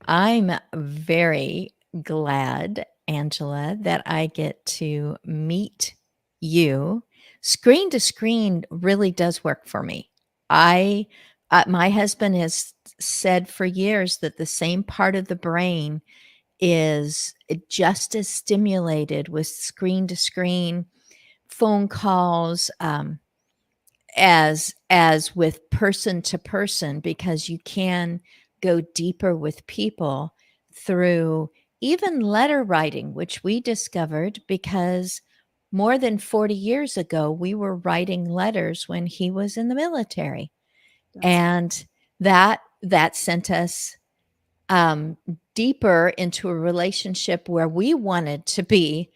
I'm very glad, Angela, that I get to meet you. Screen to screen really does work for me. I my husband has said for years that the same part of the brain is just as stimulated with screen to screen phone calls, as with person to person, because you can go deeper with people through even letter writing, which we discovered because more than 40 years ago we were writing letters when he was in the military, That's and that sent us um, deeper into a relationship where we wanted to be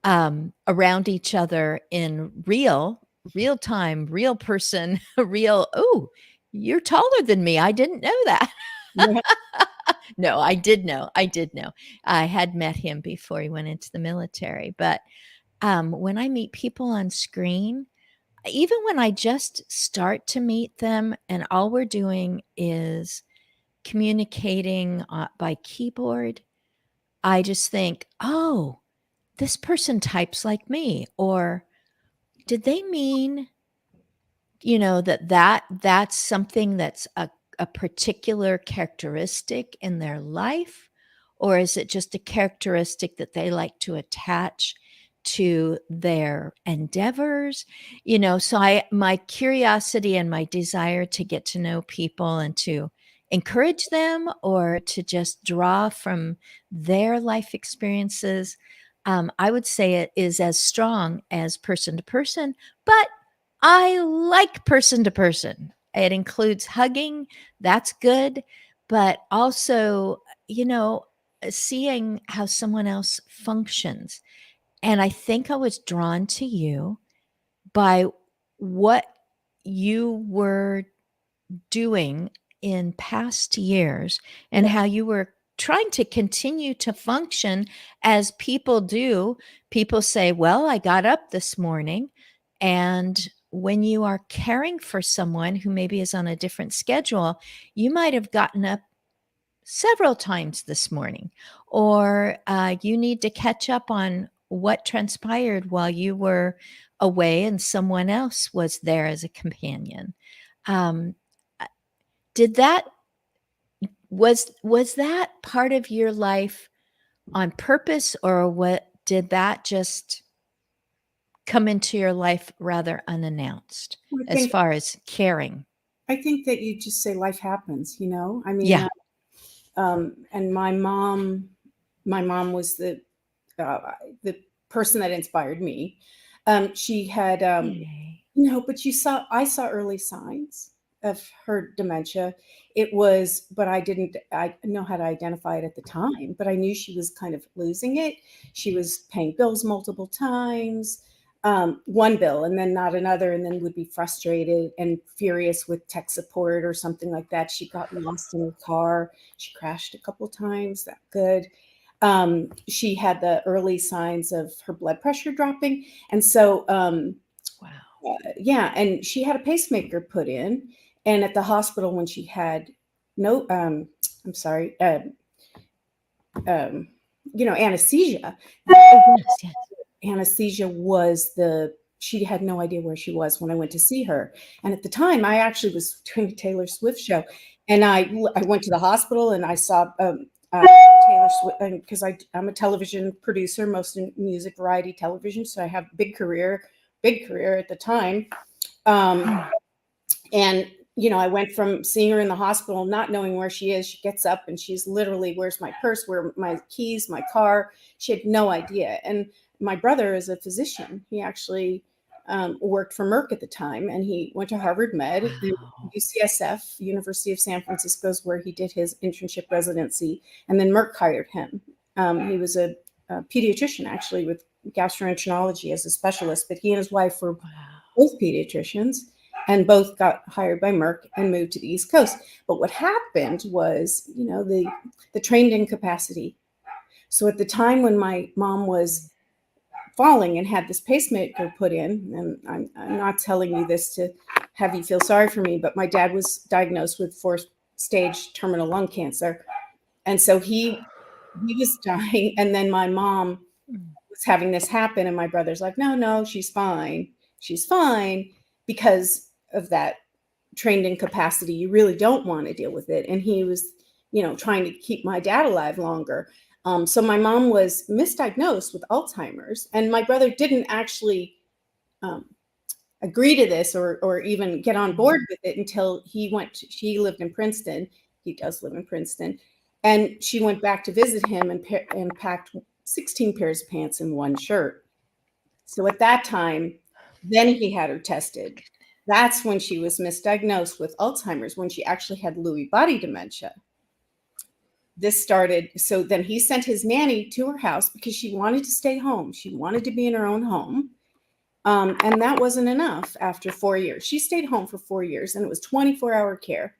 around each other in real time, real person, real. Oh, you're taller than me. I didn't know that. yeah. No, I did know. I did know. I had met him before he went into the military. But when I meet people on screen, even when I just start to meet them and all we're doing is communicating by keyboard, I just think, oh, this person types like me, or did they mean, that's something that's a particular characteristic in their life, or is it just a characteristic that they like to attach to their endeavors? So I my curiosity and my desire to get to know people and to encourage them or to just draw from their life experiences, I would say it is as strong as person to person, but I like person to person. It includes hugging, that's good, but also, you know, seeing how someone else functions. And I think I was drawn to you by what you were doing in past years and Yeah. how you were trying to continue to function as people do. People say, well, I got up this morning. And when you are caring for someone who maybe is on a different schedule, you might have gotten up several times this morning, or you need to catch up on what transpired while you were away and someone else was there as a companion. Um, did that was that part of your life on purpose, or what did that just come into your life rather unannounced I as think far as caring? I think that you just say life happens, you know? I mean, Yeah. and my mom was uh, the person that inspired me. She had, Yay. but I saw early signs of her dementia. But I know how to identify it at the time, but I knew she was kind of losing it. She was paying bills multiple times, one bill and then not another, and then would be frustrated and furious with tech support or something like that. She got lost in her car. She crashed a couple times. That good. She had the early signs of her blood pressure dropping. And so, Wow. yeah, and she had a pacemaker put in. And at the hospital, when she had no, I'm sorry, um, anesthesia, Oh, yes, yes. anesthesia was she had no idea where she was when I went to see her. And at the time, I actually was doing a Taylor Swift show, and I went to the hospital and I saw Taylor Swift, because I'm a television producer, most in music variety television, so I have big career at the time. Um, and I went from seeing her in the hospital, not knowing where she is. She gets up and she's literally, where's my purse? Where are my keys? My car? She had no idea. And my brother is a physician. He actually worked for Merck at the time, and he went to Harvard Med, Wow. UCSF, University of San Francisco is where he did his internship residency, and then Merck hired him. He was a pediatrician actually with gastroenterology as a specialist, but he and his wife were Wow. both pediatricians and both got hired by Merck and moved to the East Coast. But what happened was, the trained incapacity. So at the time when my mom was falling and had this pacemaker put in, and I'm not telling you this to have you feel sorry for me, but my dad was diagnosed with 4th stage terminal lung cancer. And so he was dying, and then my mom was having this happen, and my brother's like, "No, no, she's fine. She's fine," because of that trained incapacity. You really don't want to deal with it. And he was, trying to keep my dad alive longer. So my mom was misdiagnosed with Alzheimer's, and my brother didn't actually um, agree to this or even get on board with it until she lived in Princeton. He does live in Princeton. And she went back to visit him and packed 16 pairs of pants and one shirt. So at that time, then he had her tested. That's when she was misdiagnosed with Alzheimer's, when she actually had Lewy body dementia. This started, so then he sent his nanny to her house because she wanted to stay home. She wanted to be in her own home. And that wasn't enough after 4 years. She stayed home for 4 years, and it was 24-hour care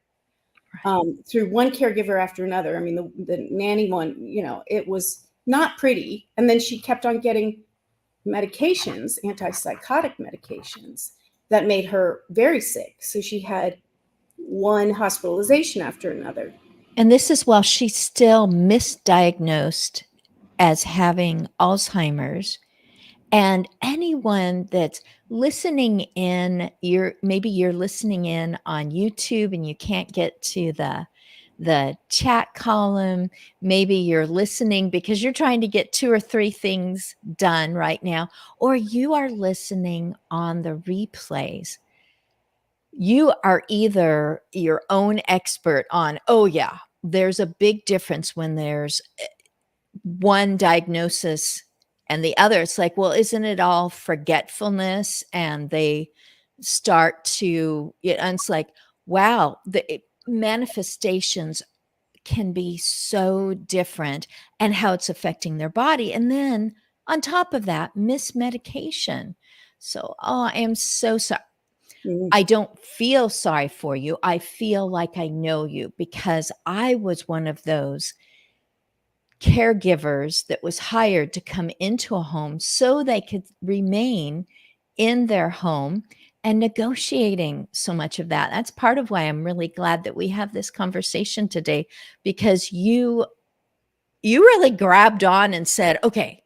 through one caregiver after another. I mean, the nanny one, it was not pretty. And then she kept on getting medications, antipsychotic medications, that made her very sick. So she had one hospitalization after another. And this is while she's still misdiagnosed as having Alzheimer's. And anyone that's listening in, maybe you're listening in on YouTube and you can't get to the chat column. Maybe you're listening because you're trying to get 2 or 3 things done right now, or you are listening on the replays. You are either your own expert on, oh yeah, there's a big difference when there's one diagnosis and the other. It's like, well, isn't it all forgetfulness? And they start to, and it's like, wow, the manifestations can be so different and how it's affecting their body. And then on top of that, mismedication. So, I am so sorry. I don't feel sorry for you. I feel like I know you because I was one of those caregivers that was hired to come into a home so they could remain in their home, and negotiating so much of that. That's part of why I'm really glad that we have this conversation today, because you really grabbed on and said, okay,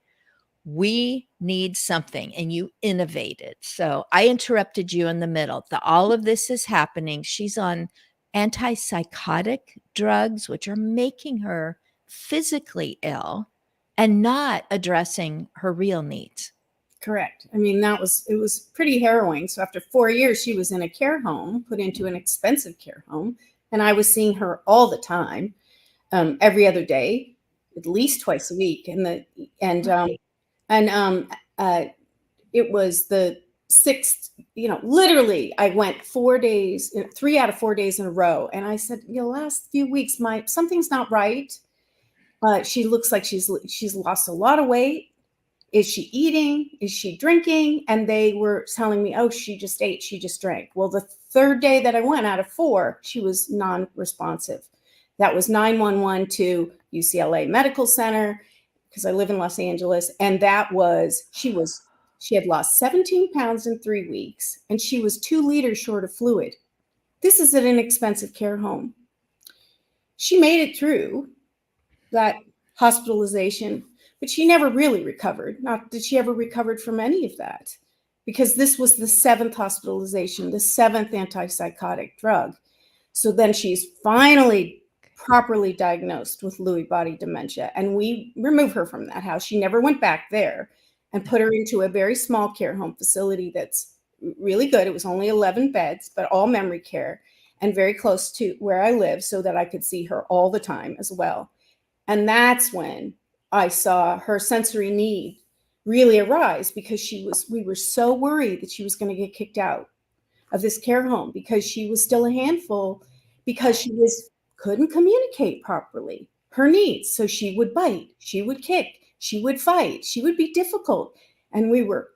we need something, and you innovated. So I interrupted you in the middle. All of this is happening. She's on antipsychotic drugs, which are making her physically ill and not addressing her real needs. Correct. I mean, it was pretty harrowing. So after 4 years, she was in a care home, put into an expensive care home, and I was seeing her all the time, every other day, at least twice a week. It was the 6th, literally I went 4 days, 3 out of 4 days in a row. And I said, last few weeks, something's not right. She looks like she's lost a lot of weight. Is she eating? Is she drinking? And they were telling me, oh, she just ate, she just drank. Well, the 3rd day that I went out of 4, she was non-responsive. That was 911 to UCLA Medical Center, because I live in Los Angeles. And she had lost 17 pounds in 3 weeks, and she was 2 liters short of fluid. This is at an expensive care home. She made it through that hospitalization, but she never really recovered. Not that she ever recovered from any of that, because this was the 7th hospitalization, the 7th antipsychotic drug. So then she's finally properly diagnosed with Lewy body dementia, and we removed her from that house. She never went back there, and put her into a very small care home facility that's really good. It was only 11 beds, but all memory care, and very close to where I live, so that I could see her all the time as well. And that's when I saw her sensory need really arise, because we were so worried that she was going to get kicked out of this care home, because she was still a handful, because she couldn't communicate properly her needs. So she would bite, she would kick, she would fight, she would be difficult. And we were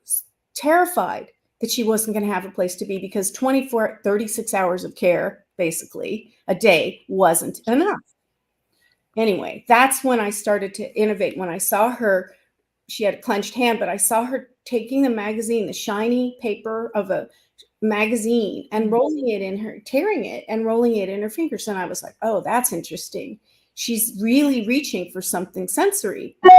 terrified that she wasn't going to have a place to be, because 36 hours of care, basically, a day wasn't enough. Anyway, that's when I started to innovate. When I saw her, she had a clenched hand, but I saw her taking the magazine, the shiny paper of a magazine, and tearing it and rolling it in her fingers. And I was like, oh, that's interesting. she's really reaching for something sensory. At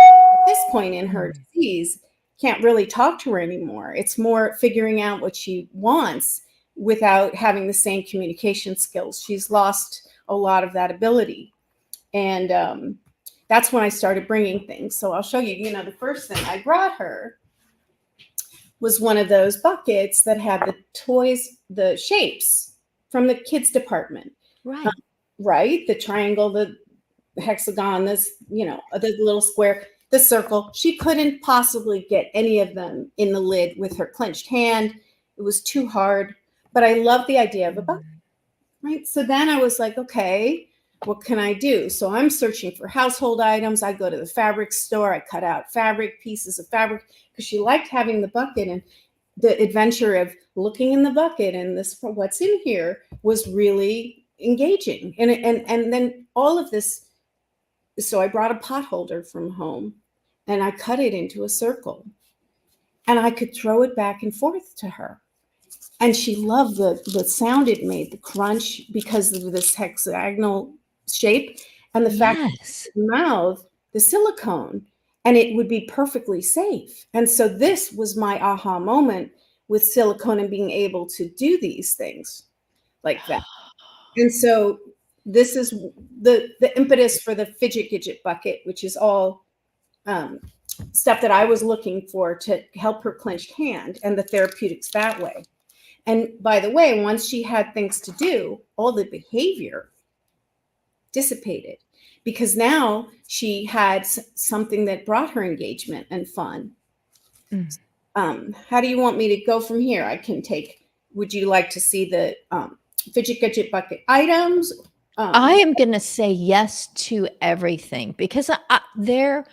this point in her disease, can't really talk to her anymore. It's more figuring out what she wants without having the same communication skills. She's lost a lot of that ability. And that's when I started bringing things. So I'll show you, you know, the first thing I brought her was one of those buckets that had the toys, the shapes from the kids department. Right. Right? The triangle, the hexagon, this, you know, the little square, the circle. She couldn't possibly get any of them in the lid with her clenched hand. It was too hard. But I love the idea of a bucket, right? So then I was like, okay, what can I do? So I'm searching for household items. I go to the fabric store. I cut out fabric, pieces of fabric, because she liked having the bucket, and the adventure of looking in the bucket and this, what's in here, was really engaging. And then all of this. So I brought a pot holder from home and I cut it into a circle, and I could throw it back and forth to her. And she loved the sound it made, the crunch, because of this hexagonal shape and the fact that the mouth, the silicone, and it would be perfectly safe. And so this was my aha moment with silicone and being able to do these things like that. And so this is the impetus for the Fidget Gidget bucket, which is all stuff that I was looking for to help her clenched hand and the therapeutics that way. And by the way, once she had things to do, all the behavior dissipated, because now she had something that brought her engagement and fun. How do you want me to go from here? I can take, would you like to see the Fidget Gidget bucket items? I am going to say yes to everything, because there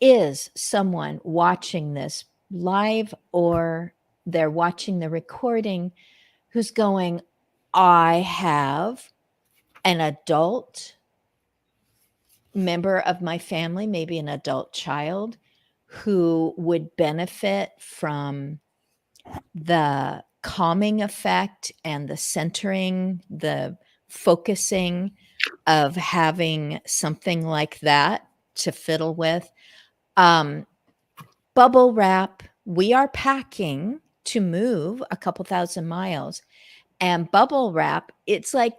is someone watching this live, or they're watching the recording, who's going, I have an adult member of my family, maybe an adult child, who would benefit from the calming effect and the centering, the focusing of having something like that to fiddle with. Bubble wrap, we are packing to move a couple thousand miles, and bubble wrap, it's like,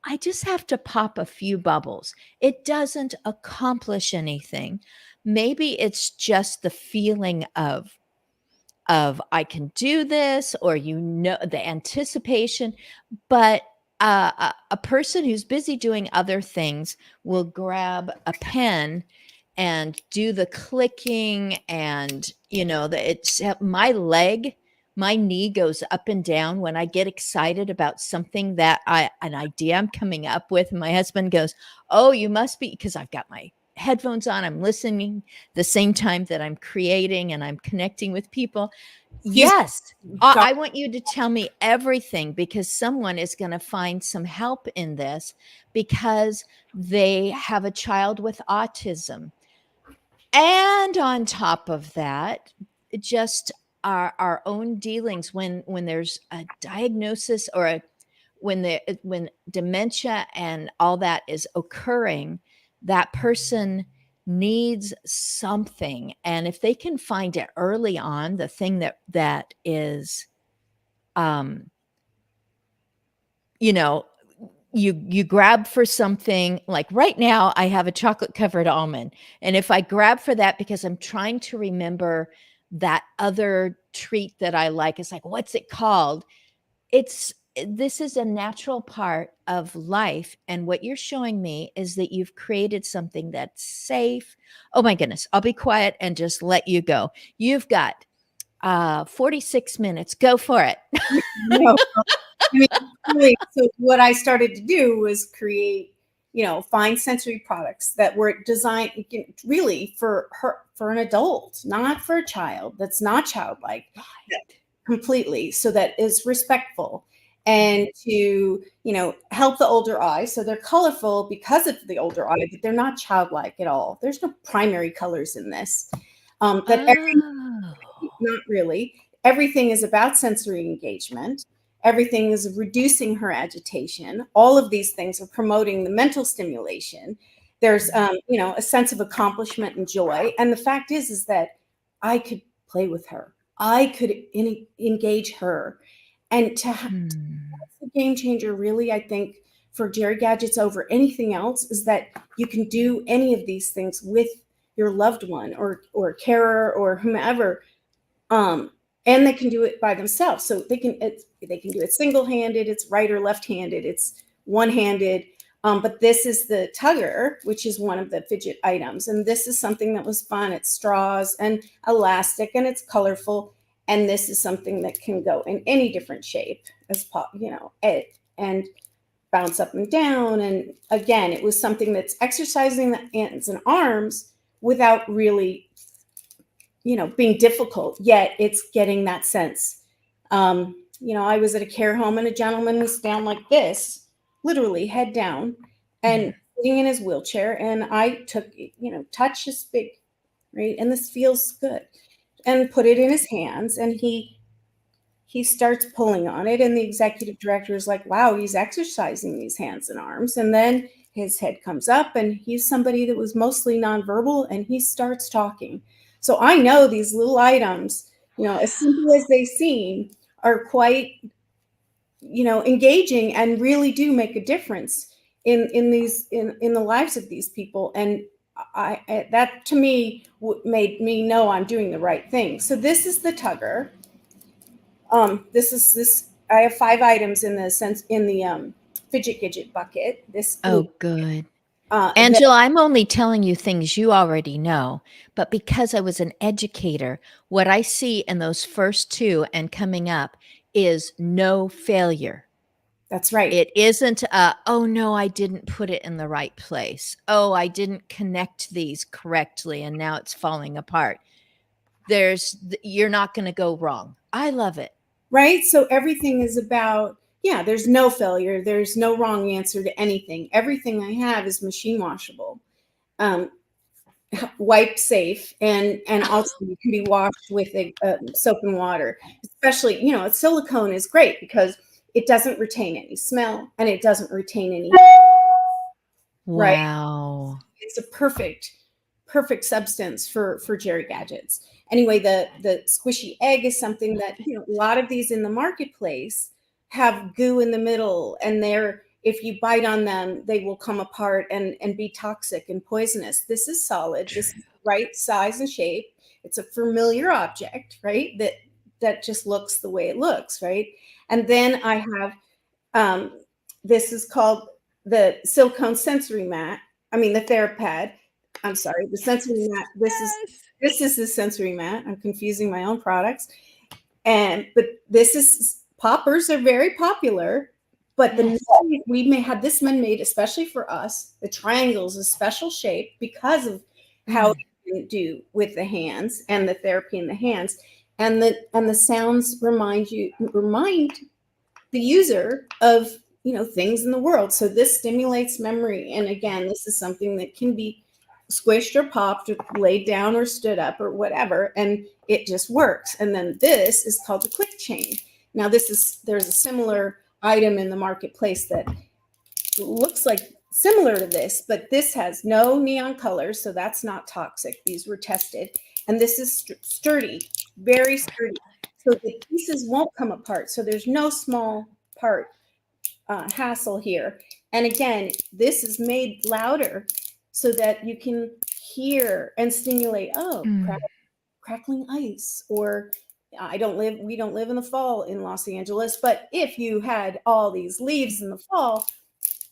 I just have to pop a few bubbles. It doesn't accomplish anything. Maybe it's just the feeling of I can do this, or, you know, the anticipation. But a person who's busy doing other things will grab a pen and do the clicking, and, you know, it's my knee goes up and down when I get excited about something that an idea I'm coming up with. And my husband goes, oh, you must be, because I've got my headphones on, I'm listening the same time that I'm creating and I'm connecting with people. Yes, I want you to tell me everything, because someone is going to find some help in this, because they have a child with autism. And on top of that, just our own dealings when there's a diagnosis, or when dementia and all that is occurring, that person needs something. And if they can find it early on, the thing that is, you know, you grab for something. Like right now, I have a chocolate covered almond. And if I grab for that because I'm trying to remember that other treat that I like, it's like, what's it called? This is a natural part of life. And what you're showing me is that you've created something that's safe. Oh my goodness. I'll be quiet and just let you go. You've got 46 minutes. Go for it. No. I mean, really, so what I started to do was create, you know, fine sensory products that were designed really for an adult, not for a child that's not childlike, completely, so that is respectful, and to, you know, help the older eye. So they're colorful because of the older eye, but they're not childlike at all. There's no primary colors in this. Not really. Everything is about sensory engagement. Everything is reducing her agitation. All of these things are promoting the mental stimulation. There's, a sense of accomplishment and joy. And the fact is that I could play with her. I could engage her. And that's a game changer, really, I think, for Jerry Gadgets over anything else, is that you can do any of these things with your loved one or carer or whomever. And they can do it by themselves. So they can do it single-handed, it's right or left-handed, it's one-handed. But this is the tugger, which is one of the fidget items. And this is something that was fun. It's straws and elastic and it's colorful. And this is something that can go in any different shape and bounce up and down. And again, it was something that's exercising the hands and arms without really, being difficult, yet it's getting that sense. I was at a care home and a gentleman was down like this, literally head down and sitting in his wheelchair. And I took, touch his big, right? And this feels good, and put it in his hands, and he starts pulling on it. And the executive director is like, wow, he's exercising these hands and arms. And then his head comes up, and he's somebody that was mostly nonverbal, and he starts talking. So I know these little items, as simple as they seem, are quite, engaging and really do make a difference in the lives of these people. And that to me made me know I'm doing the right thing. So this is the tugger. I have 5 items in the fidget gadget bucket. Good. Angela, I'm only telling you things you already know, but because I was an educator, what I see in those first 2 and coming up is no failure. That's right. It isn't, oh no, I didn't put it in the right place. Oh, I didn't connect these correctly and now it's falling apart. You're not going to go wrong. I love it. Right? So everything is about, there's no failure. There's no wrong answer to anything. Everything I have is machine washable, wipe safe, and also you can be washed with soap and water. Especially, silicone is great because it doesn't retain any smell and it doesn't retain any. Wow. Right? It's a perfect substance for Jerry Gadgets. Anyway, the squishy egg is something that, a lot of these in the marketplace have goo in the middle, and if you bite on them, they will come apart and be toxic and poisonous. This is solid. This is the right size and shape. It's a familiar object, right? That just looks the way it looks, right? And then I have, this is called the silicone sensory mat. I mean, the TheraPad. I'm sorry, the sensory mat. This is the sensory mat. I'm confusing my own products. But poppers are very popular, but we may have this one made especially for us. The triangle is a special shape because of how you can do with the hands and the therapy in the hands, and the sounds remind the user of things in the world. So this stimulates memory, and again, this is something that can be squished or popped or laid down or stood up or whatever, and it just works. And then this is called the quick chain. Now there's a similar item in the marketplace that looks like similar to this, but this has no neon colors, so that's not toxic. These were tested, and this is sturdy, very sturdy, so the pieces won't come apart. So there's no small part hassle here. And again, this is made louder so that you can hear and stimulate, crackling ice. Or we don't live in the fall in Los Angeles, but if you had all these leaves in the fall,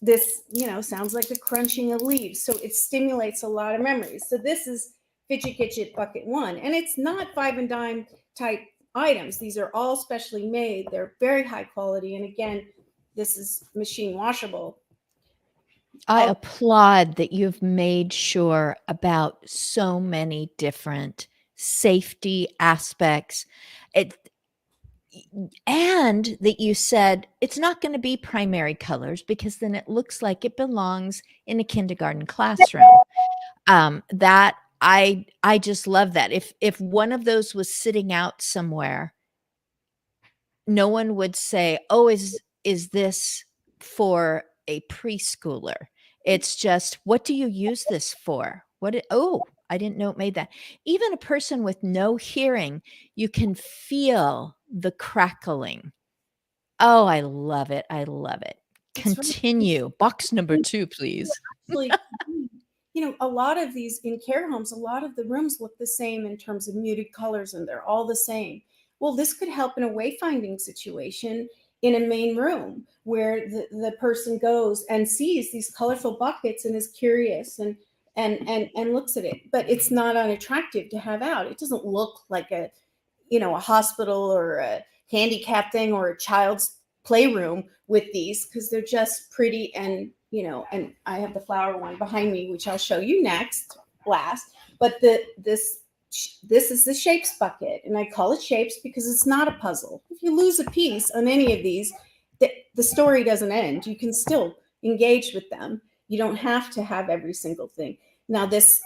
this, sounds like the crunching of leaves. So it stimulates a lot of memories. So this is Fidget Gadget Bucket 1, and it's not 5 and dime type items. These are all specially made. They're very high quality. And again, this is machine washable. I applaud that you've made sure about so many different safety aspects. And that you said it's not going to be primary colors, because then it looks like it belongs in a kindergarten classroom. That I just love that. If one of those was sitting out somewhere, no one would say, "Oh, is this for a preschooler?" It's just, "What do you use this for?" "Oh, I didn't know it made that." Even a person with no hearing, you can feel the crackling. Oh, I love it. I love it. That's right. Continue. Box number 2, please. Actually, a lot of these in care homes, a lot of the rooms look the same in terms of muted colors, and they're all the same. Well, this could help in a wayfinding situation in a main room where the person goes and sees these colorful buckets and is curious and looks at it. But it's not unattractive to have out. It doesn't look like a hospital or a handicap thing or a child's playroom with these, because they're just pretty. And I have the flower one behind me, which I'll show you last. But this is the shapes bucket, and I call it shapes because it's not a puzzle. If you lose a piece on any of these, the story doesn't end. You can still engage with them. You don't have to have every single thing. Now this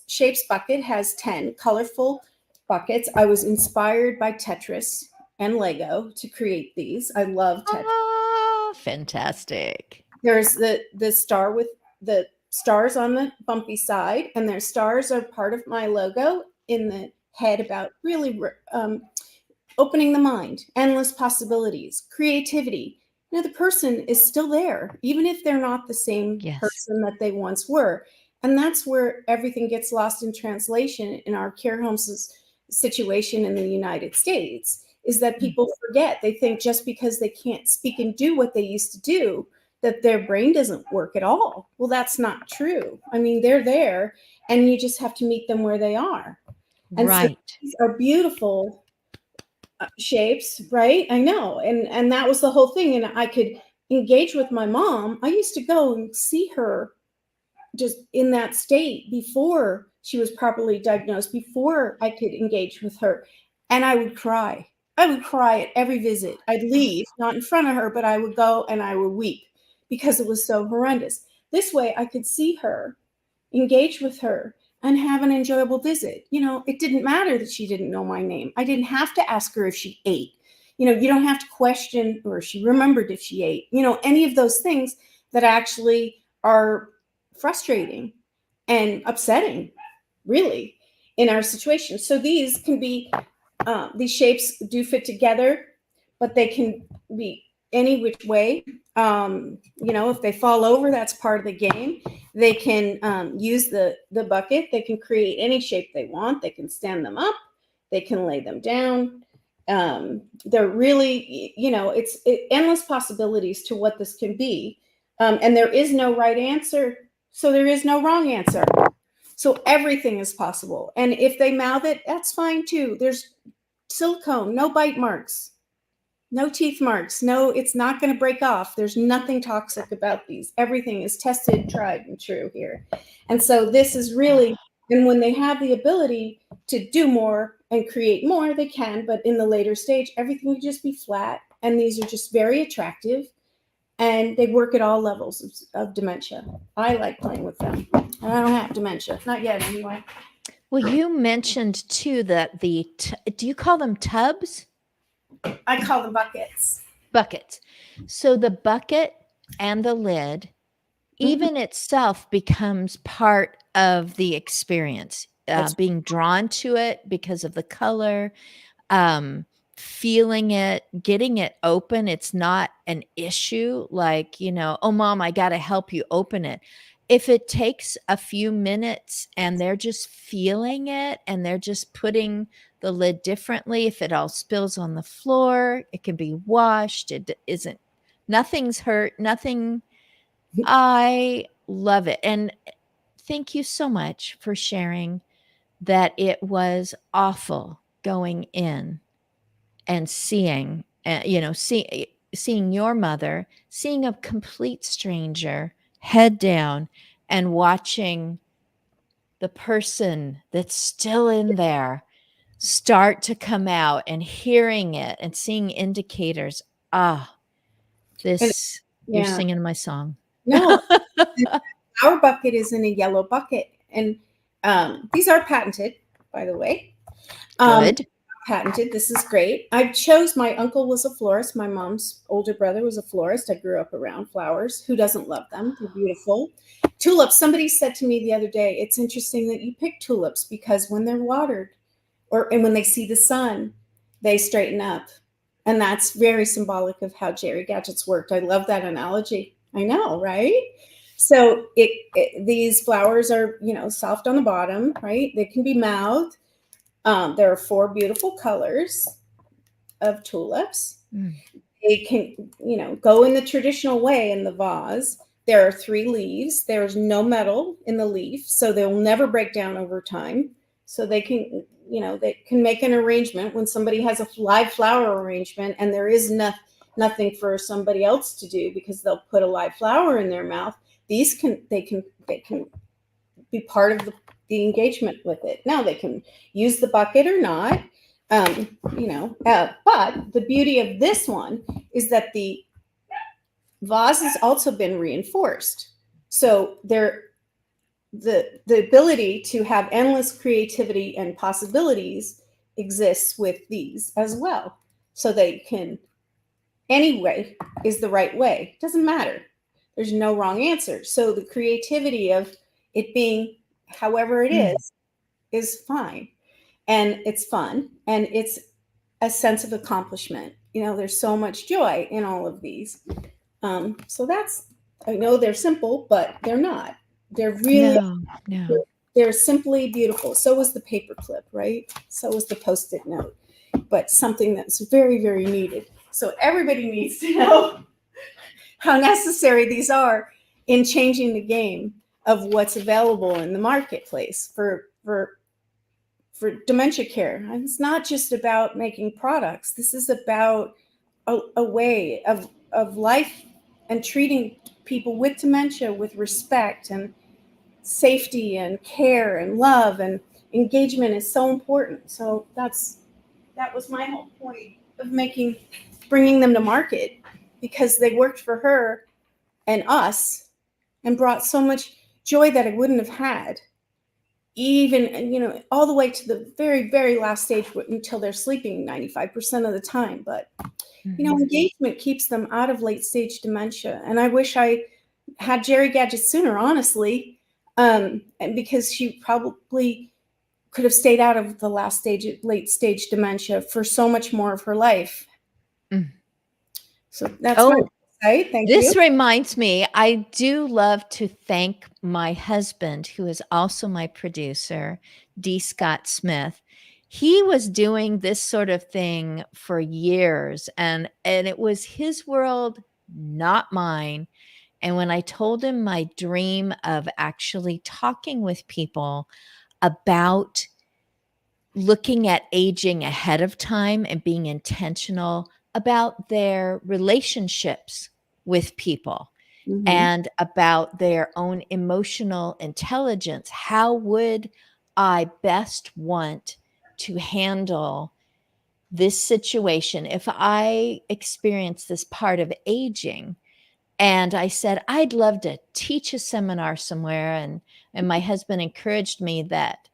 shapes bucket has 10 colorful buckets. I was inspired by Tetris and Lego to create these. I love Tetris. Oh, fantastic. There's the star with the stars on the bumpy side, and their stars are part of my logo in the head about really opening the mind, endless possibilities, creativity. The person is still there, even if they're not the same person that they once were. And that's where everything gets lost in translation in our care homes situation in the United States, is that people forget. They think just because they can't speak and do what they used to do, that their brain doesn't work at all. Well, that's not true. I mean, they're there, and you just have to meet them where they are. And so these are beautiful shapes, right? I know. And that was the whole thing. And I could engage with my mom. I used to go and see her just in that state before she was properly diagnosed, before I could engage with her. And I would cry. I would cry at every visit. I'd leave, not in front of her, but I would go and I would weep because it was so horrendous. This way I could see her, engage with her, and have an enjoyable visit. It didn't matter that she didn't know my name. I didn't have to ask her if she ate. You don't have to question or if she remembered if she ate. Any of those things that actually are frustrating and upsetting, really, in our situation. So these can be, these shapes do fit together, but they can be any which way. If they fall over, that's part of the game. They can use the bucket. They can create any shape they want. They can stand them up. They can lay them down. They're really, it's endless possibilities to what this can be. And there is no right answer. So there is no wrong answer. So everything is possible. And if they mouth it, that's fine too. There's silicone, no bite marks, no teeth marks. No, it's not going to break off. There's nothing toxic about these. Everything is tested, tried, and true here. And so this is really, and when they have the ability to do more and create more, they can. But in the later stage, everything would just be flat. And these are just very attractive. And they work at all levels of dementia. I like playing with them. And I don't have dementia. Not yet, anyway. Well, you mentioned, too, that do you call them tubs? I call them buckets. Buckets. So the bucket and the lid, even itself, becomes part of the experience. Being drawn to it because of the color, feeling it, getting it open. It's not an issue like, oh, Mom, I got to help you open it. If it takes a few minutes and they're just feeling it and they're just putting the lid differently, if it all spills on the floor, it can be washed. Nothing's hurt, nothing. I love it. And thank you so much for sharing that. It was awful going in and seeing, seeing your mother, seeing a complete stranger, head down, and watching the person that's still in there start to come out, and hearing it and seeing indicators. You're singing my song. No, our bucket is in a yellow bucket. And these are patented, by the way. Good. patented. This is great. I chose, my uncle was a florist. My mom's older brother was a florist. I grew up around flowers. Who doesn't love them? They're beautiful. Tulips. Somebody said to me the other day, it's interesting that you pick tulips because when they're watered and when they see the sun, they straighten up. And that's very symbolic of how Jerry Gadget's worked. I love that analogy. I know, right? So these flowers are, soft on the bottom, right? They can be mouthed. There are 4 beautiful colors of tulips. Mm. They can, go in the traditional way in the vase. There are 3 leaves. There's no metal in the leaf, so they'll never break down over time. So they can, they can make an arrangement when somebody has a live flower arrangement and there is nothing for somebody else to do because they'll put a live flower in their mouth. They can be part of the engagement with it. Now they can use the bucket or not, but the beauty of this one is that the vase has also been reinforced. So the ability to have endless creativity and possibilities exists with these as well. So they can, any way is the right way. Doesn't matter. There's no wrong answer. So the creativity of it being however it is fine. And it's fun. And it's a sense of accomplishment. There's so much joy in all of these. So I know they're simple, but they're not. They're really, no. They're simply beautiful. So was the paper clip, right? So was the Post-it note, but something that's very, very needed. So everybody needs to know how necessary these are in changing the game of what's available in the marketplace for dementia care. And it's not just about making products. This is about a way of life and treating people with dementia with respect and safety and care and love, and engagement is so important. So that was my whole point of bringing them to market, because they worked for her and us and brought so much joy that I wouldn't have had, even, all the way to the very, very last stage until they're sleeping 95% of the time. But, engagement keeps them out of late stage dementia. And I wish I had Jerry Gadget sooner, honestly, and because she probably could have stayed out of the late stage dementia for so much more of her life. So that's my website. Thank you. This reminds me, I do love to thank my husband, who is also my producer, D. Scott Smith. He was doing this sort of thing for years, and it was his world, not mine. And when I told him my dream of actually talking with people about looking at aging ahead of time and being intentional about their relationships with people and about their own emotional intelligence, how would I best want to handle this situation if I experience this part of aging? And I said, I'd love to teach a seminar somewhere. And my husband encouraged me that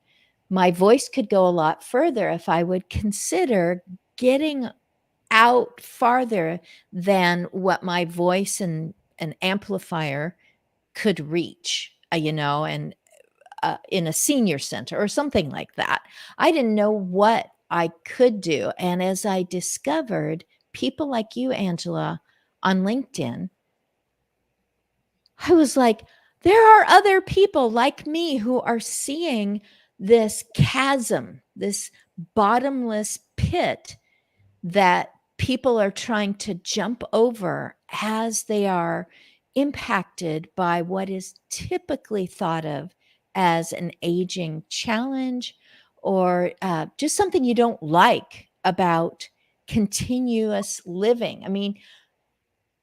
my voice could go a lot further if I would consider getting out farther than what my voice and an amplifier could reach, and in a senior center or something like that. I didn't know what I could do. And as I discovered people like you, Angela, on LinkedIn, I was like, there are other people like me who are seeing this chasm, this bottomless pit that people are trying to jump over as they are impacted by what is typically thought of as an aging challenge, or just something you don't like about continuous living. I mean,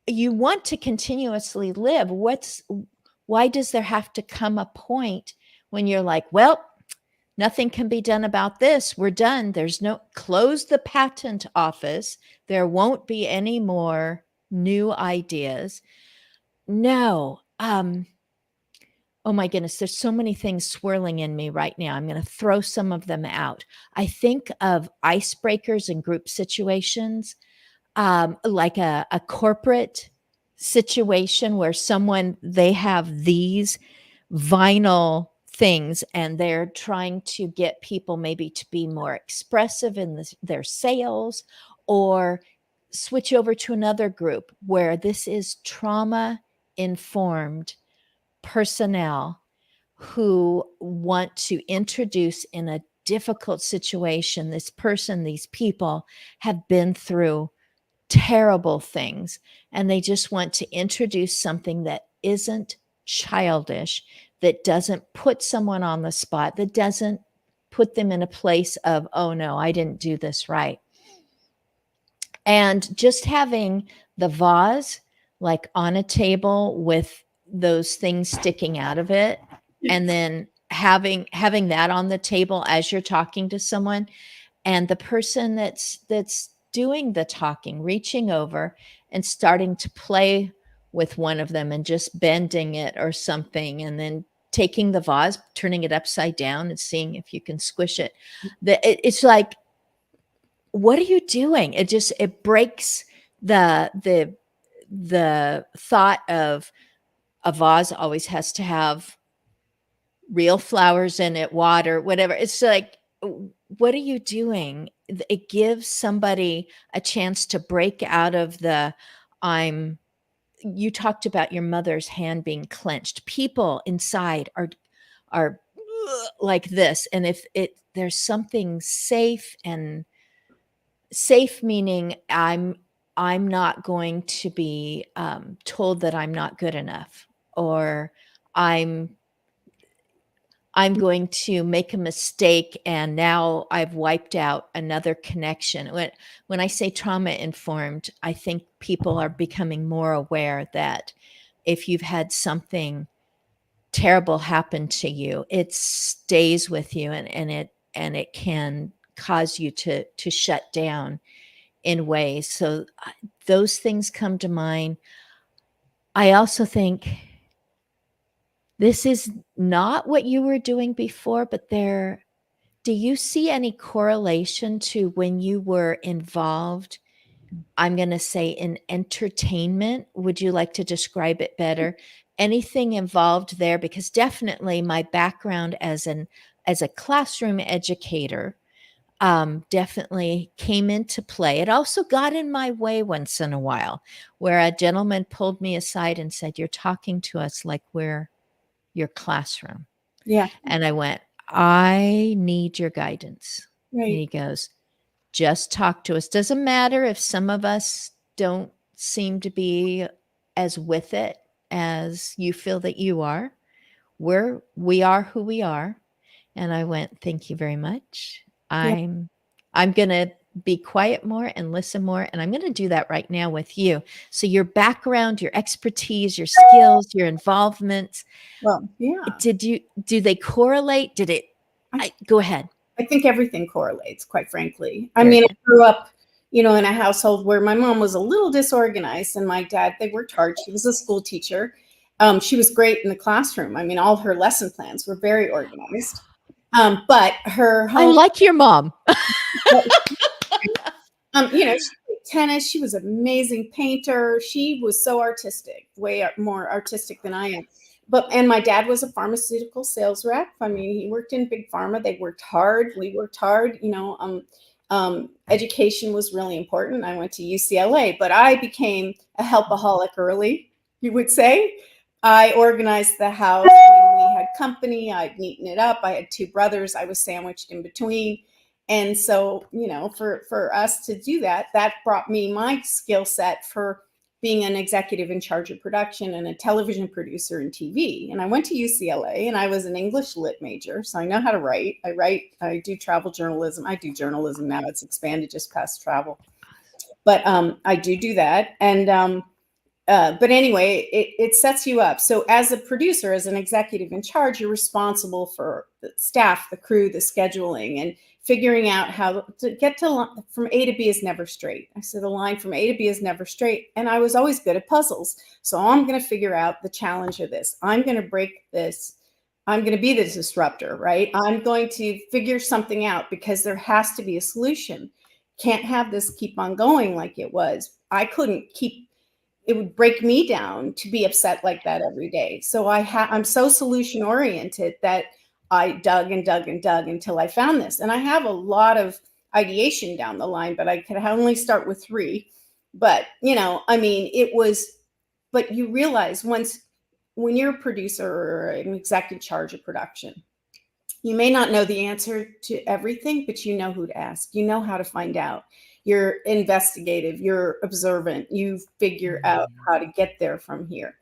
you want to continuously live. Why does there have to come a point when you're like, well, nothing can be done about this. We're done. Close the patent office. There won't be any more new ideas. No. Oh my goodness, there's so many things swirling in me right now. I'm going to throw some of them out. I think of icebreakers in group situations, like a corporate situation where they have these vinyl things and they're trying to get people maybe to be more expressive in their sales, or switch over to another group where this is trauma informed personnel who want to introduce in a difficult situation. These people have been through terrible things, and they just want to introduce something that isn't childish, that doesn't put someone on the spot, that doesn't put them in a place of, oh no, I didn't do this right. And just having the vase like on a table with those things sticking out of it, and then having that on the table as you're talking to someone, and the person that's doing the talking reaching over and starting to play with one of them and just bending it or something, and then taking the vase, turning it upside down and seeing if you can squish it. It's like, what are you doing? It breaks the thought of a vase always has to have real flowers in it, water, whatever. It's like, what are you doing? It gives somebody a chance to break out of you talked about your mother's hand being clenched. People inside are like this. And if there's something safe, and safe meaning I'm not going to be told that I'm not good enough, or I'm going to make a mistake and now I've wiped out another connection. When I say trauma informed, I think people are becoming more aware that if you've had something terrible happen to you, it stays with you, and it can cause you to shut down in ways. So those things come to mind. I also think this is not what you were doing before, but do you see any correlation to when you were involved, I'm going to say, in entertainment? Would you like to describe it better? Anything involved there? Because definitely my background as a classroom educator definitely came into play. It also got in my way once in a while, where a gentleman pulled me aside and said, "You're talking to us like we're your classroom." Yeah. And I went, "I need your guidance." And Right. he goes, "Just talk to us. Doesn't matter if some of us don't seem to be as with it as you feel that you are. We are who we are." And I went, "Thank you very much. Yeah. I'm going to be quiet more and listen more. And I'm going to do that right now with you." So your background, your expertise, your skills, your involvements, Well, yeah. do they correlate? Go ahead. I think everything correlates, quite frankly. I Very mean, I good. grew up, in a household where my mom was a little disorganized and my dad, they worked hard. She was a school teacher. She was great in the classroom. I mean, all her lesson plans were very organized. But her I home, like your mom. she played tennis. She was an amazing painter. She was so artistic, way more artistic than I am. And my dad was a pharmaceutical sales rep. I mean, he worked in big pharma. They worked hard. We worked hard. Education was really important. I went to UCLA, but I became a helpaholic early, you would say. I organized the house when we had company. I'd neaten it up. I had two brothers. I was sandwiched in between. And so, for us to do that, that brought me my skill set for being an executive in charge of production and a television producer in TV. And I went to UCLA and I was an English lit major. So I know how to write. I do travel journalism. I do journalism now. It's expanded just past travel. But I do that. And but anyway, it sets you up. So as a producer, as an executive in charge, you're responsible for the staff, the crew, the scheduling, and figuring out how to get from A to B is never straight. I said the line from A to B is never straight. And I was always good at puzzles. So I'm going to figure out the challenge of this. I'm going to break this I'm going to be the disruptor, right? I'm going to figure something out because there has to be a solution. Can't have this keep on going like it was. I couldn't keep, it would break me down to be upset like that every day. So I'm so solution oriented that I dug and dug and dug until I found this. And I have a lot of ideation down the line, but I could only start with 3. But, I mean, it was, but you realize when you're a producer or an exec in charge of production, you may not know the answer to everything, but you know who to ask. You know how to find out. You're investigative, you're observant, you figure out how to get there from here.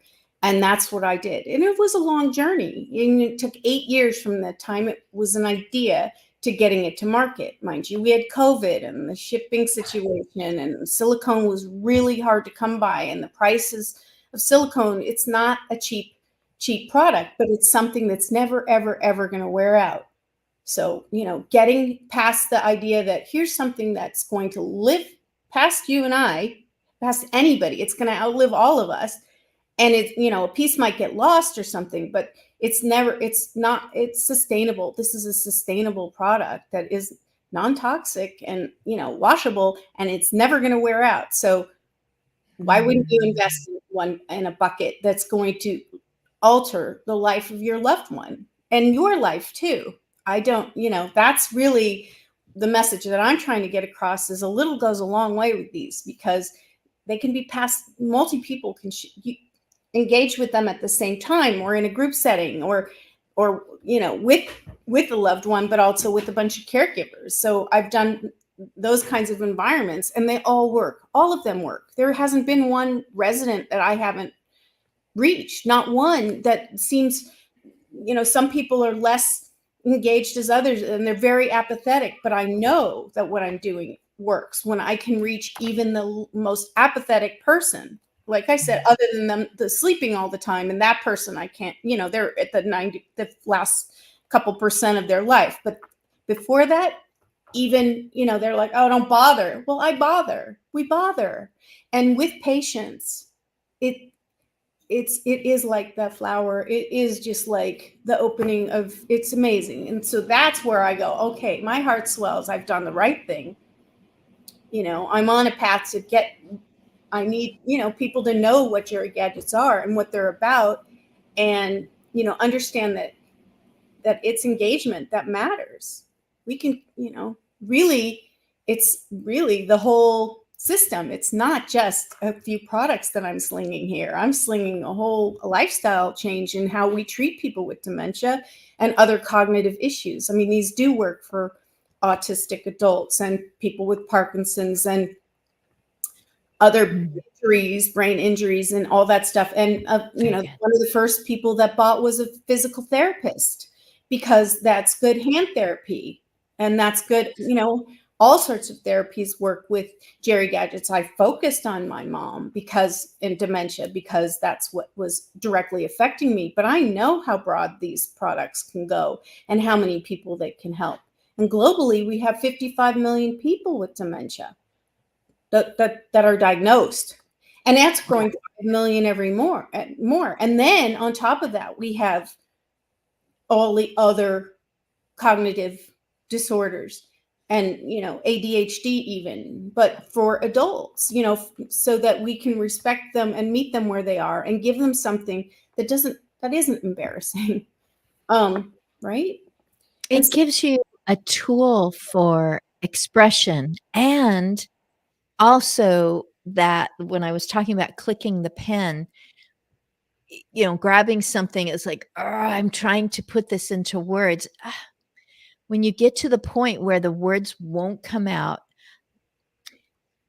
And that's what I did. And it was a long journey. And it took 8 years from the time it was an idea to getting it to market. Mind you, we had COVID and the shipping situation, and silicone was really hard to come by. And the prices of silicone, it's not a cheap product, but it's something that's never, ever, ever going to wear out. So, getting past the idea that here's something that's going to live past you and I, past anybody, it's going to outlive all of us. And a piece might get lost or something, but it's sustainable. This is a sustainable product that is non-toxic and, washable, and it's never going to wear out. So why wouldn't you invest in a bucket that's going to alter the life of your loved one and your life too? That's really the message that I'm trying to get across, is a little goes a long way with these, because they can be passed, multi-people can engage with them at the same time, or in a group setting, or with a loved one, but also with a bunch of caregivers. So I've done those kinds of environments, and they all work. All of them work. There hasn't been one resident that I haven't reached, not one that seems, some people are less engaged as others, and they're very apathetic, but I know that what I'm doing works when I can reach even the most apathetic person. Like I said, other than them, the sleeping all the time, and that person I can't, they're at the last couple percent of their life. But before that, even, they're like, oh, don't bother. Well, I bother. We bother. And with patience, it is like the flower. It is just like the opening of, it's amazing. And so that's where I go, okay, my heart swells. I've done the right thing. I'm on a path to I need, people to know what Jerry Gadgets are and what they're about, and, understand that it's engagement that matters. We can, really, it's really the whole system. It's not just a few products that I'm slinging here. I'm slinging a whole lifestyle change in how we treat people with dementia and other cognitive issues. I mean, these do work for autistic adults and people with Parkinson's and other injuries, brain injuries, and all that stuff. And, one of the first people that bought was a physical therapist, because that's good hand therapy. And that's good, all sorts of therapies work with Jerry Gadgets. I focused on my mom in dementia, because that's what was directly affecting me. But I know how broad these products can go and how many people they can help. And globally, we have 55 million people with dementia that are diagnosed, and that's growing to 5 million every more. And then on top of that, we have all the other cognitive disorders and, ADHD even, but for adults, so that we can respect them and meet them where they are and give them something that isn't embarrassing. Right? It gives you a tool for expression, and also that when I was talking about clicking the pen, grabbing something is like, "Oh, I'm trying to put this into words." When you get to the point where the words won't come out,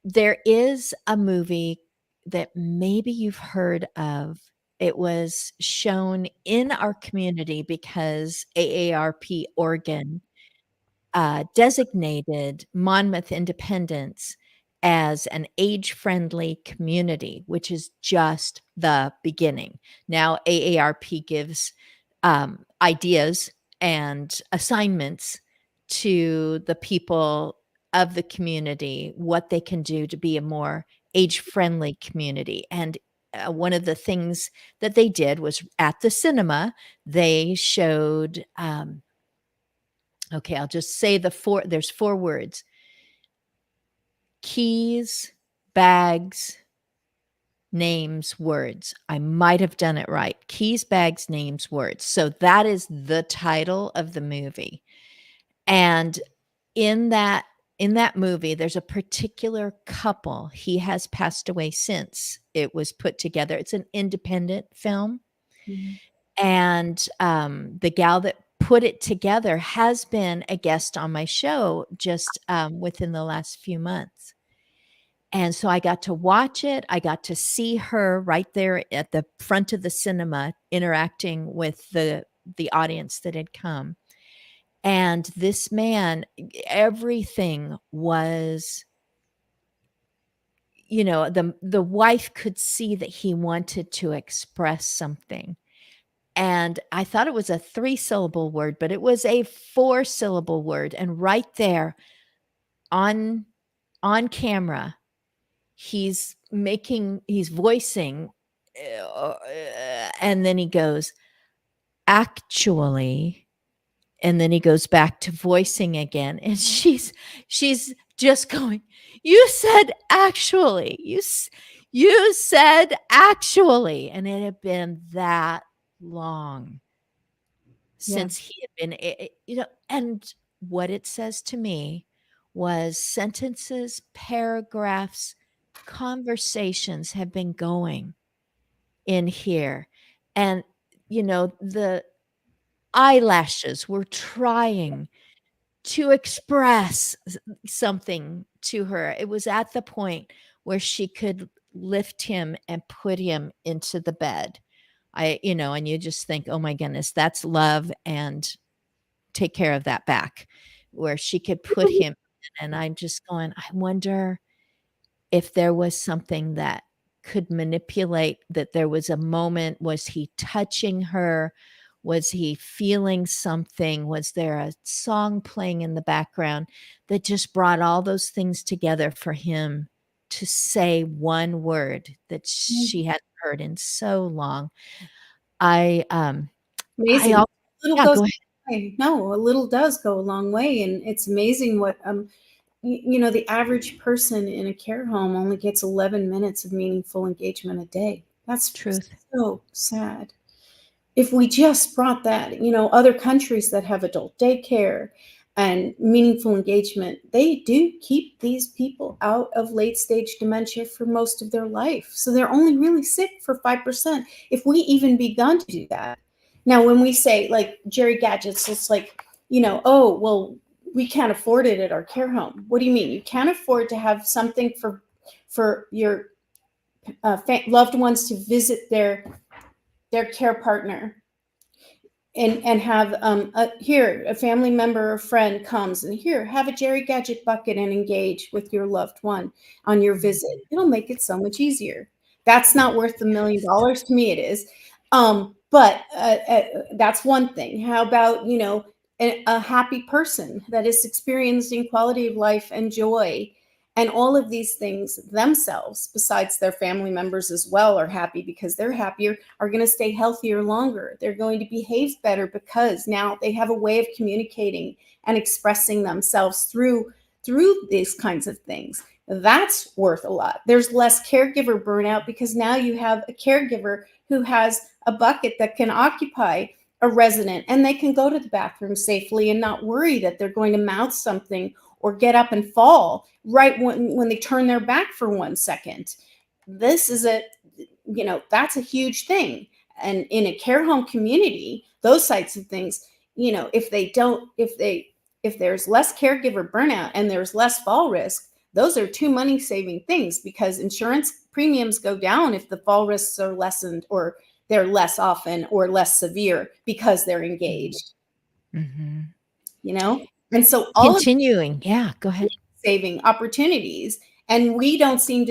there is a movie that maybe you've heard of. It was shown in our community because AARP Oregon designated Monmouth Independence as an age-friendly community, which is just the beginning. Now AARP gives ideas and assignments to the people of the community, what they can do to be a more age-friendly community. And one of the things that they did was at the cinema, they showed, okay, I'll just say there's 4 words: keys, bags, names, words. I might have done it right. Keys, bags, names, words. So that is the title of the movie. And in that movie, there's a particular couple. He has passed away since it was put together. It's an independent film. Mhm. And the gal that put it together has been a guest on my show just within the last few months. And so I got to watch it. I got to see her right there at the front of the cinema interacting with the audience that had come. And this man, everything was, the wife could see that he wanted to express something. And I thought it was a 3-syllable word, but it was a 4-syllable word. And right there on camera, he's voicing, and then he goes, actually, and then he goes back to voicing again, and she's just going, you said actually, you said actually. And it had been that long since he had been, and what it says to me was sentences, paragraphs, conversations have been going in here. And, the eyelashes were trying to express something to her. It was at the point where she could lift him and put him into the bed. And you just think, oh my goodness, that's love, and take care of that back, where she could put him in. And I'm just going, I wonder if there was something that could manipulate, that there was a moment. Was he touching her? Was he feeling something? Was there a song playing in the background that just brought all those things together for him to say one word that she hadn't heard in so long? I Amazing. also, A little yeah, goes go a ahead. long way. No, a little does go a long way, and it's amazing what the average person in a care home only gets 11 minutes of meaningful engagement a day. That's Truth. so sad. If we just brought that, other countries that have adult daycare and meaningful engagement, they do keep these people out of late stage dementia for most of their life. So they're only really sick for 5%. If we even begun to do that. Now, when we say like Jerry gadgets, it's like, oh, well, we can't afford it at our care home. What do you mean? You can't afford to have something for your loved ones to visit their care partner, and have here a family member or friend comes, and here, have a Jerry gadget bucket and engage with your loved one on your visit. It'll make it so much easier. That's not worth $1 million to me. It is, but that's one thing. How about a happy person that is experiencing quality of life and joy, and all of these things themselves, besides their family members as well, are happy because they're happier, are going to stay healthier longer. They're going to behave better because now they have a way of communicating and expressing themselves through these kinds of things. That's worth a lot. There's less caregiver burnout because now you have a caregiver who has a bucket that can occupy a resident, and they can go to the bathroom safely and not worry that they're going to mouth something or get up and fall right when they turn their back for 1 second. This is that's a huge thing. And in a care home community, those types of things, if there's less caregiver burnout and there's less fall risk, those are 2 money saving things, because insurance premiums go down if the fall risks are lessened, or they're less often or less severe because they're engaged. Mhm. And so all of Continuing. Yeah, go ahead. saving opportunities, and we don't seem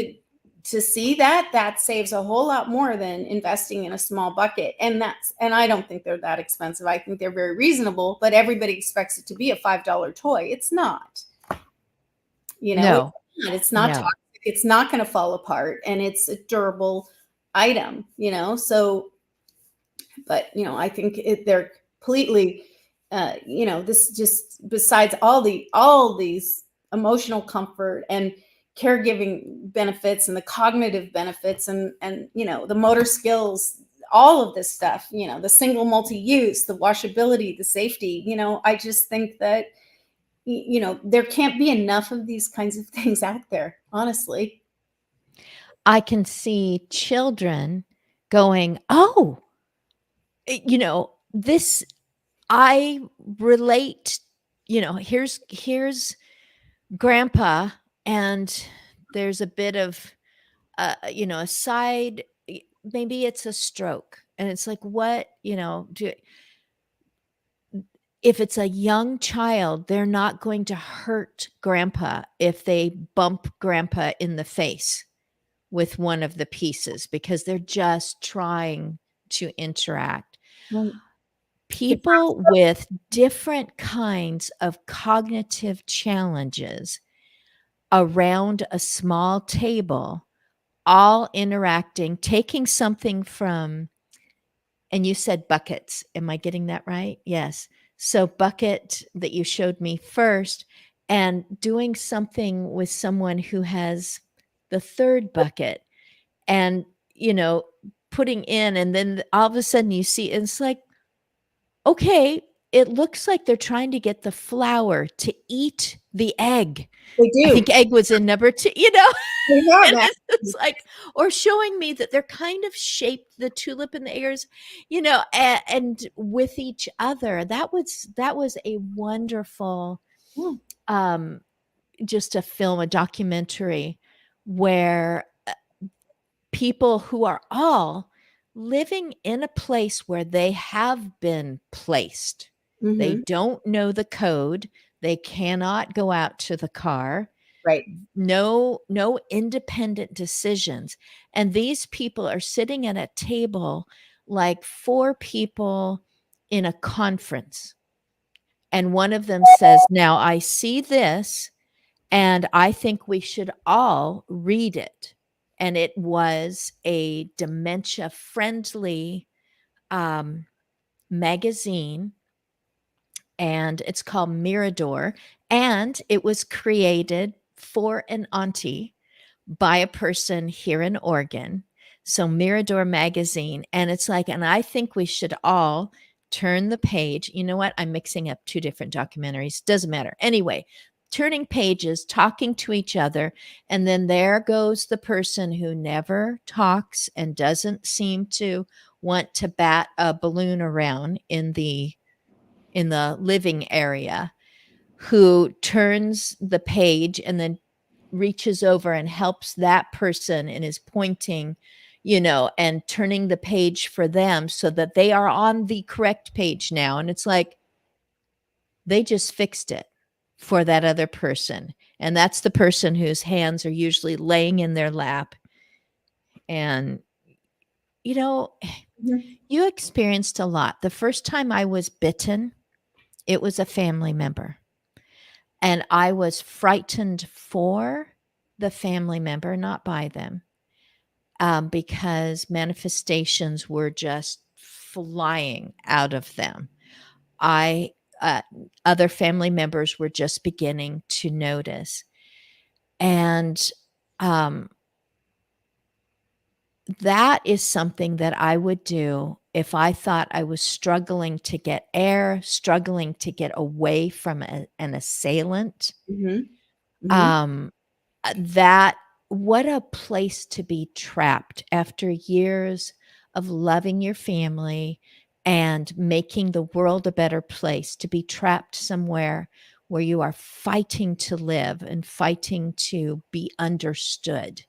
to see that saves a whole lot more than investing in a small bucket. And I don't think they're that expensive. I think they're very reasonable, but everybody expects it to be a $5 toy. It's not. No, It's not no. toxic. It's not going to fall apart, and it's a durable item, so, but I think they're completely, this just, besides all these emotional comfort and caregiving benefits and the cognitive benefits, and the motor skills, all of this stuff, the single multi-use, the washability, the safety, I just think that there can't be enough of these kinds of things out there, honestly. I can see children going, "Oh, this I relate, here's grandpa, and there's a bit of a side, maybe it's a stroke, and it's like, what, if it's a young child, they're not going to hurt grandpa if they bump grandpa in the face with one of the pieces, because they're just trying to interact. Right. The People with different kinds of cognitive challenges around a small table, all interacting, taking something from, and you said buckets. Am I getting that right? Yes. So, bucket that you showed me first, and doing something with someone who has the third bucket, and, putting in, and then all of a sudden you see, it's like, okay, it looks like they're trying to get the flower to eat the egg. They I do. think egg was in number 2, They have and that. it's like, or showing me that they're kind of shaped, the tulip and the ears, and with each other. That was a wonderful, Yeah. um, just a film, a documentary where people who are all living in a place where they have been placed. They Mhm. don't know the code. They cannot go out to the car. Right. No independent decisions. And these people are sitting at a table like 4 people in a conference. And one of them says, "Now I see this, and I think we should all read it." And it was a dementia friendly magazine, and it's called Mirador. And it was created for an auntie by a person here in Oregon. So, Mirador magazine. And it's like, and I think we should all turn the page. You know what? I'm mixing up 2 different documentaries. Doesn't matter. Anyway, turning pages, talking to each other. And then there goes the person who never talks and doesn't seem to want to bat a balloon around in the living area, who turns the page and then reaches over and helps that person and is pointing, and turning the page for them so that they are on the correct page now. And it's like, they just fixed it for that other person. And that's the person whose hands are usually laying in their lap. And, you know, Mhm. you experienced a lot. The first time I was bitten, it was a family member. And I was frightened for the family member, not by them, because manifestations were just flying out of them. I Other family members were just beginning to notice, and um, that is something that I would do if I thought I was struggling to get air, struggling to get away from an assailant. Mhm. Mhm. Um, that What a place to be trapped after years of loving your family and making the world a better place, to be trapped somewhere where you are fighting to live and fighting to be understood,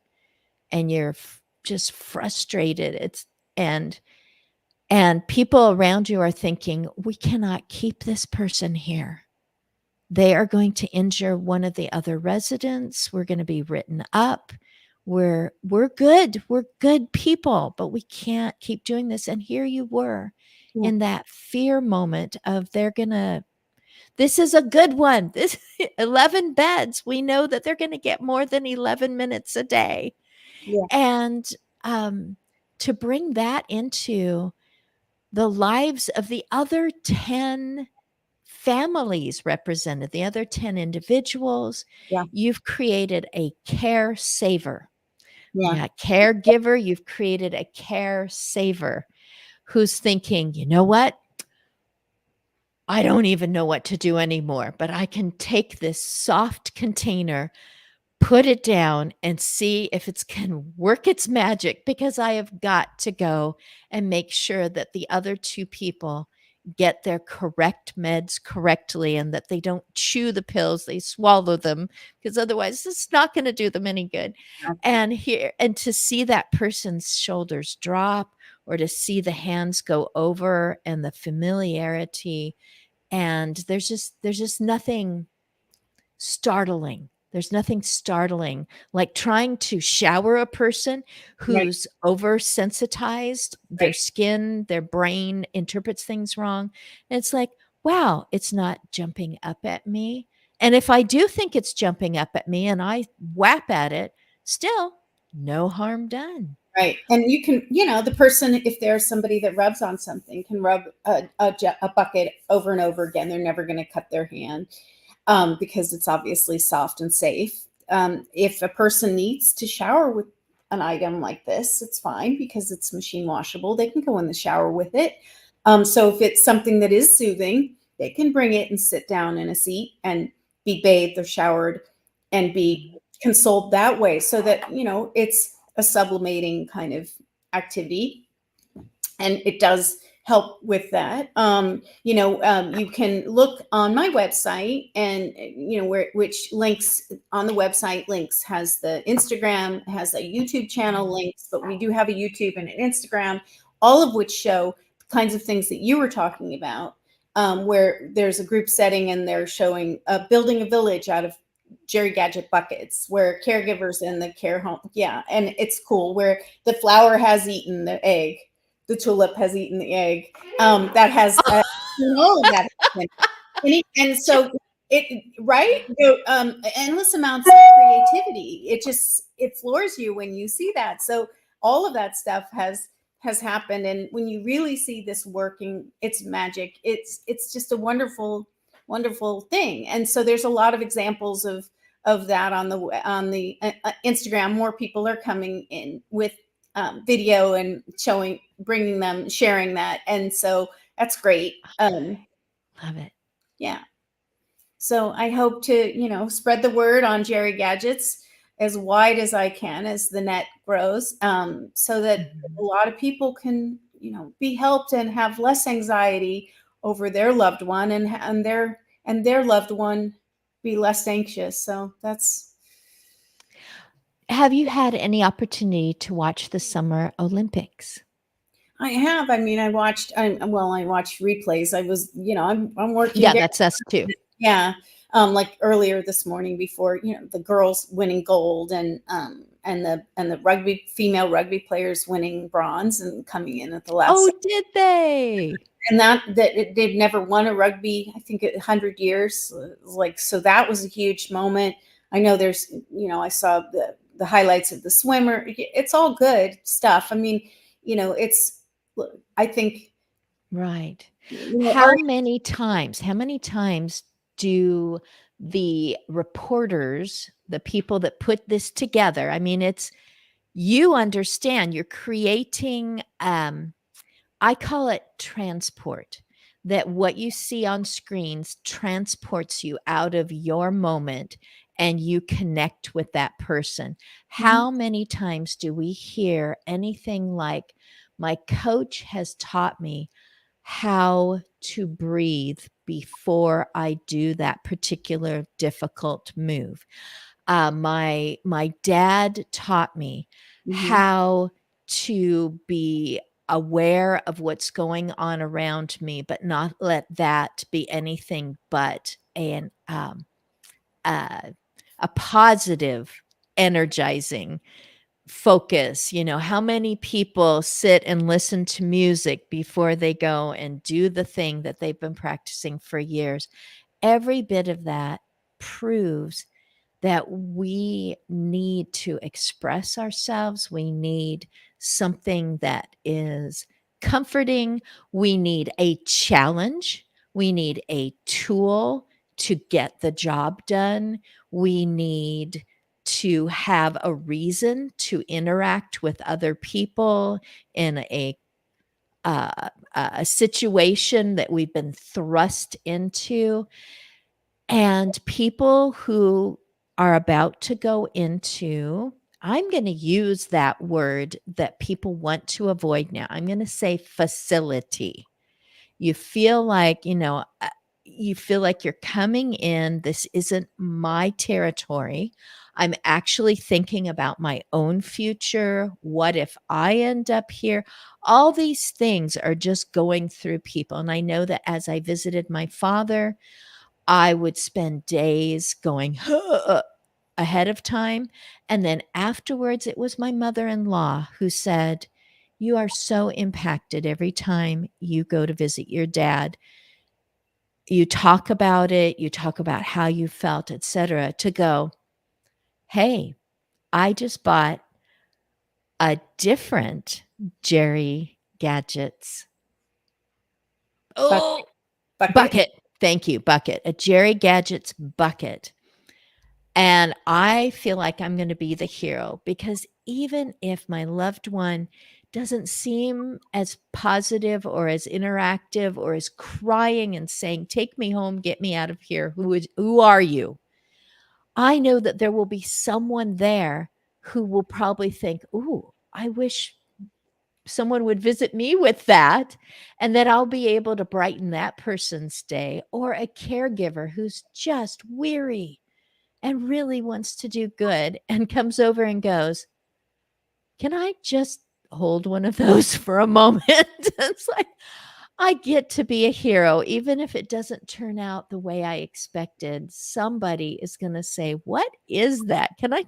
and you're just frustrated. And and people around you are thinking, we cannot keep this person here. They are going to injure one of the other residents. We're going to be written up. We're good. We're good people, but we can't keep doing this. And here you were Yeah. in that fear moment of, this is a good one. This 11 beds. We know that they're going to get more than 11 minutes a day. Yeah. And um to bring that into the lives of the other 10 families represented, the other 10 individuals. Yeah. You've created a care saver. Yeah. Yeah, caregiver, you've created a care saver who's thinking, you know what? I don't even know what to do anymore, but I can take this soft container, put it down, and see if it's can work its magic, because I have got to go and make sure that the other 2 people get their correct meds correctly and that they don't chew the pills, they swallow them, because otherwise it's not gonna do them any good. And to see that person's shoulders drop, or to see the hands go over and the familiarity, and there's just nothing startling. There's nothing startling like trying to shower a person Right. who's oversensitized, their Right. skin, their brain interprets things wrong. And it's like, wow, it's not jumping up at me. And if I do think it's jumping up at me and I whap at it, still no harm done. Right. And you can, the person, if there's somebody that rubs on something, can rub a bucket over and over again. They're never going to cut their hand, because it's obviously soft and safe. If a person needs to shower with an item like this, it's fine because it's machine washable. They can go in the shower with it. So if it's something that is soothing, they can bring it and sit down in a seat and be bathed or showered and be consoled that way, so that, it's a sublimating kind of activity, and it does help with that. You can look on my website, and which links on the website links has the Instagram, has a YouTube channel links, but we do have a YouTube and an Instagram, all of which show the kinds of things that you were talking about, where there's a group setting and they're showing building a village out of Jerry Gadget buckets, where caregivers in the care home. Yeah. And it's cool, where the flower has eaten the egg, the tulip has eaten the egg. That has all of that. And so right, endless amounts of creativity. It floors you when you see that. So all of that stuff has happened, and when you really see this working, it's magic. It's just a wonderful thing. And so there's a lot of examples of that on the Instagram. More people are coming in with video and sharing that, and so that's great. Love it. Yeah. So I hope to spread the word on Jerry Gadgets as wide as I can as the net grows, so that a lot of people can be helped and have less anxiety over their loved one, and their loved one be less anxious. So that's. Have you had any opportunity to watch the Summer Olympics? I have. I mean, I watched replays. I was, I'm working. Yeah, that's us too. Yeah. Like earlier this morning, before, the girls winning gold, and the female rugby players winning bronze and coming in at the last. Oh, did they? And they've never won a rugby, I think, 100 years. Like, so that was a huge moment. I know there's, I saw the highlights of the swimmer. It's all good stuff. I mean, I think. Right. How many times do the reporters, the people that put this together, I mean, you understand, you're creating, I call it transport, that what you see on screens transports you out of your moment and you connect with that person. How many times do we hear anything like, my coach has taught me how to breathe before I do that particular difficult move. My dad taught me how to be aware of what's going on around me, but not let that be anything but a positive, energizing focus. How many people sit and listen to music before they go and do the thing that they've been practicing for years? Every bit of that proves that we need to express ourselves. We need something that is comforting. We need a challenge. We need a tool to get the job done. We need to have a reason to interact with other people in uh, a situation that we've been thrust into. And people who are about to go into, I'm going to use that word that people want to avoid now. I'm going to say facility. You feel like, you feel like you're coming in. This isn't my territory. I'm actually thinking about my own future. What if I end up here? All these things are just going through people. And I know that as I visited my father, I would spend days going ahead of time. And then afterwards, it was my mother in law who said, "You are so impacted every time you go to visit your dad. You talk about it, you talk about how you felt, etc." To go, "Hey, I just bought a different Jerry Gadgets." Bucket. Oh, Bucket. bucket. Thank you, bucket. A Jerry Gadgets bucket. And I feel like I'm going to be the hero because even if my loved one doesn't seem as positive or as interactive or as crying and saying, "Take me home, get me out of here. Who are you?" I know that there will be someone there who will probably think, "Ooh, I wish someone would visit me with that," and that I'll be able to brighten that person's day, or a caregiver who's just weary and really wants to do good and comes over and goes, "Can I just hold one of those for a moment?" It's like I get to be a hero, even if it doesn't turn out the way I expected. Somebody is going to say, "What is that? Can I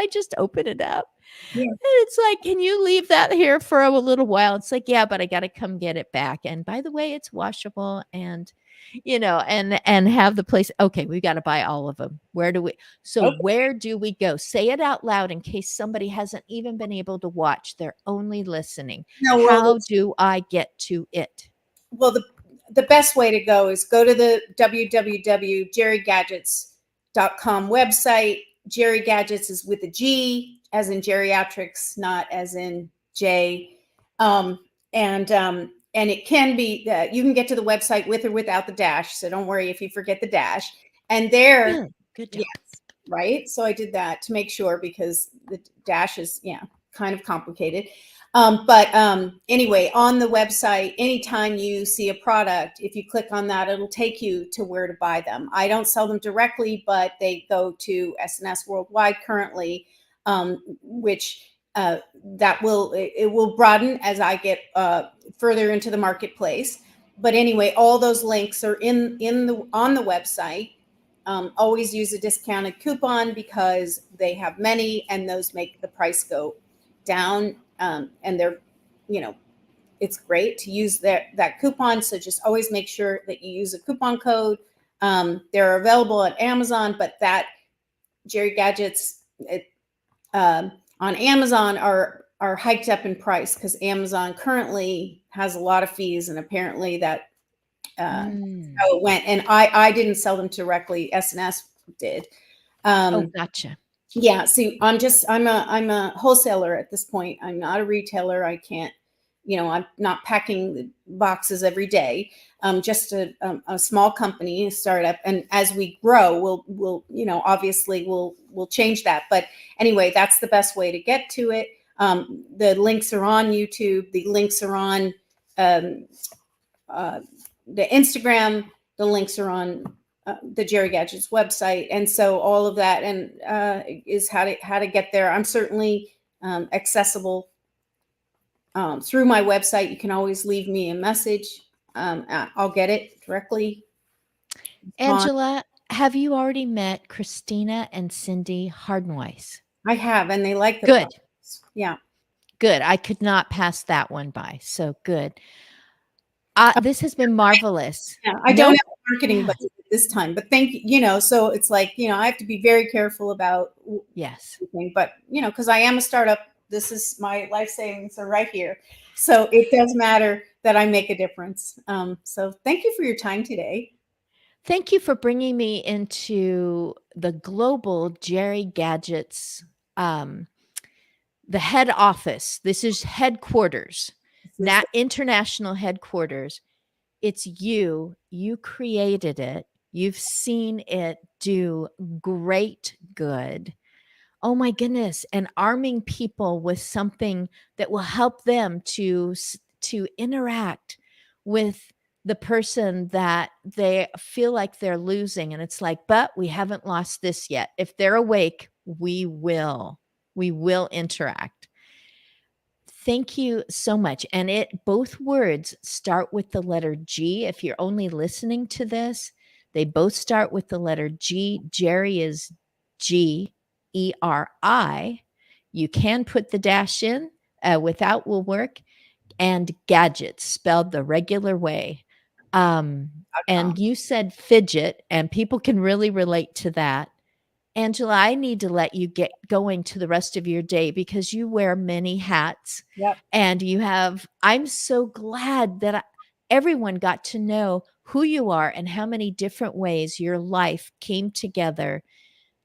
just open it up?" Yeah. And it's like, "Can you leave that here for a little while?" It's like, "Yeah, but I got to come get it back. And by the way, it's washable and and have the place. Okay, we got to buy all of them. Okay. Where do we go? Say it out loud in case somebody hasn't even been able to watch. They're only listening. No, well, How do I get to it?" well, the best way to go is go to the www.jerrygadgets.com website. Jerry Gadgets is with a G, as in geriatrics, not as in J. Um, and it can be you can get to the website with or without the dash. So don't worry if you forget the dash. And there, Really? Good yes, job. right. So I did that to make sure because the dash is kind of complicated. Anyway, on the website, anytime you see a product, if you click on that, it'll take you to where to buy them. I don't sell them directly, but they go to SNS Worldwide currently, which it will broaden as I get further into the marketplace. But anyway, all those links are on the website. Always use a discounted coupon because they have many, and those make the price go down. And they're, it's great to use that coupon. So just always make sure that you use a coupon code. They're available at Amazon, but that Jerry Gadgets on Amazon are hiked up in price because Amazon currently has a lot of fees, and apparently that how it went. And I didn't sell them directly. SNS did. Oh, gotcha. Yeah. See, I'm a wholesaler at this point. I'm not a retailer. I can't, I'm not packing the boxes every day. Just a small company, a startup. And as we grow, we'll, obviously we'll change that. But anyway, that's the best way to get to it. The links are on YouTube. The links are on the Instagram. The links are on the Jerry Gadgets website, and so all of that and is how to get there. I'm certainly accessible through my website. You can always leave me a message. I'll get it directly. Angela, have you already met Christina and Cindy Hardenweiss? I have, and they like the Good. products. Yeah. Good. I could not pass that one by. So good. This has been marvelous. Yeah, I No, don't have marketing yeah. budget this time. But thank you, so it's like, I have to be very careful about Yes. everything. But, because I am a startup, this is my life savings are right here. So it does matter that I make a difference. So thank you for your time today. Thank you for bringing me into the global Jerry Gadget's, the head office. This is headquarters, not international headquarters. It's you. You created it. You've seen it do great good. Oh my goodness, and arming people with something that will help them to interact with the person that they feel like they're losing, and it's like, but we haven't lost this yet. If they're awake, we will interact. Thank you so much. And both words start with the letter G. If you're only listening to this, they both start with the letter G. Jerry is Geri. You can put the dash in, without will work. And gadgets spelled the regular way. And you said fidget, and people can really relate to that. Angela, I need to let you get going to the rest of your day because you wear many hats. Yep. And I'm so glad that everyone got to know who you are and how many different ways your life came together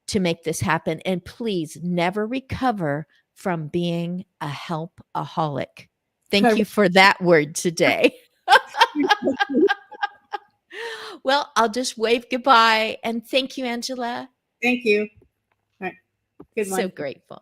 to make this happen. And please never recover from being a helpaholic. Thank you for that word today. Well, I'll just wave goodbye and thank you, Angela. Thank you. All right. Good one. So grateful.